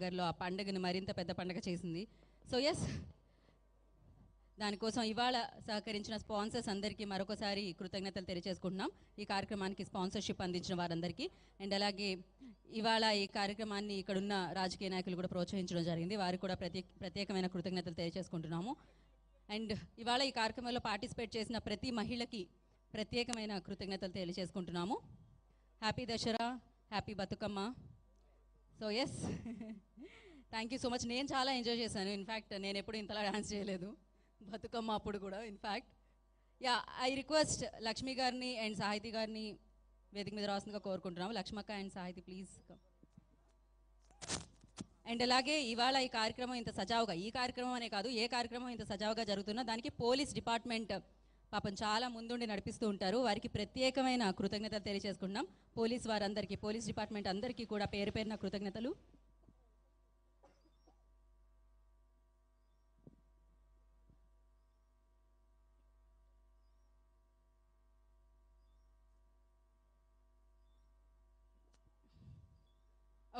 నగర్లో ఆ పండుగను మరింత పెద్ద పండుగ చేసింది. సో ఎస్, దానికోసం ఇవాళ సహకరించిన స్పాన్సర్స్ అందరికీ మరొకసారి కృతజ్ఞతలు తెలియజేసుకుంటున్నాం. ఈ కార్యక్రమానికి స్పాన్సర్షిప్ అందించిన వారందరికీ. అండ్ అలాగే ఇవాళ ఈ కార్యక్రమాన్ని ఇక్కడున్న రాజకీయ నాయకులు కూడా ప్రోత్సహించడం జరిగింది. వారికి కూడా ప్రత్యేకమైన కృతజ్ఞతలు తెలియజేసుకుంటున్నాము. అండ్ ఇవాళ ఈ కార్యక్రమంలో పార్టిసిపేట్ చేసిన ప్రతి మహిళకి ప్రత్యేకమైన కృతజ్ఞతలు తెలియజేసుకుంటున్నాము. Happy Dasara, happy Bathukamma. So yes, thank you so much. నేను చాలా ఎంజాయ్ చేశాను. ఇన్ఫ్యాక్ట్ నేను ఎప్పుడు ఇంతలా డాన్స్ చేయలేదు బతుకమ్మ అప్పుడు కూడా. In fact yeah, I request Lakshmi గారిని అండ్ సాహితి గారిని వేదిక మీద రాస్తుందిగా కోరుకుంటున్నాము. లక్ష్మక్క అండ్ సాహితి ప్లీజ్. అండ్ అలాగే ఇవాళ ఈ కార్యక్రమం ఇంత సజావుగా, ఈ కార్యక్రమం అనే కాదు ఏ కార్యక్రమం ఇంత సజావుగా జరుగుతున్నా దానికి పోలీస్ డిపార్ట్మెంట్ పాపం చాలా ముందుండి నడిపిస్తూ ఉంటారు. వారికి ప్రత్యేకమైన కృతజ్ఞతలు తెలియజేసుకుంటున్నాం. పోలీస్ వారందరికీ, పోలీస్ డిపార్ట్మెంట్ అందరికీ కూడా పేరు పేరున కృతజ్ఞతలు.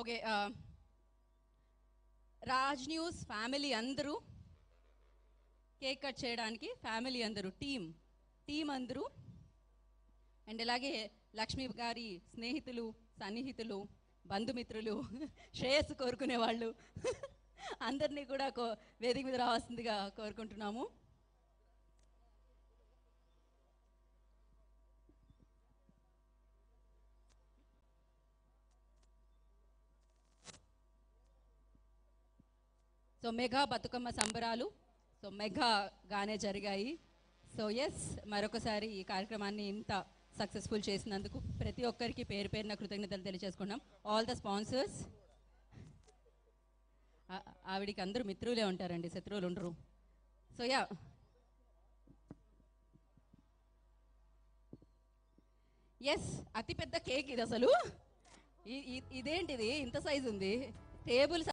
ఓకే, రాజ్ న్యూస్ ఫ్యామిలీ అందరూ కేక్ కట్ చేయడానికి, ఫ్యామిలీ అందరూ టీం అందరూ, అండ్ అలాగే లక్ష్మి గారి స్నేహితులు, సన్నిహితులు, బంధుమిత్రులు, శ్రేయస్సు కోరుకునే వాళ్ళు అందరినీ కూడా వేదిక మీద రావాల్సిందిగా కోరుకుంటున్నాము. సో మెగా బతుకమ్మ సంబరాలు సో మెగాగానే జరిగాయి. సో ఎస్, మరొకసారి ఈ కార్యక్రమాన్ని ఇంత సక్సెస్ఫుల్ చేసినందుకు ప్రతి ఒక్కరికి పేరు పేరున కృతజ్ఞతలు తెలియజేసుకున్నాం. All the sponsors. ఆవిడికి అందరూ మిత్రులే ఉంటారండి, శత్రువులు ఉండరు. సో యా, ఎస్, అతిపెద్ద కేక్ ఇది. అసలు ఇదేంటిది ఇంత సైజు ఉంది, టేబుల్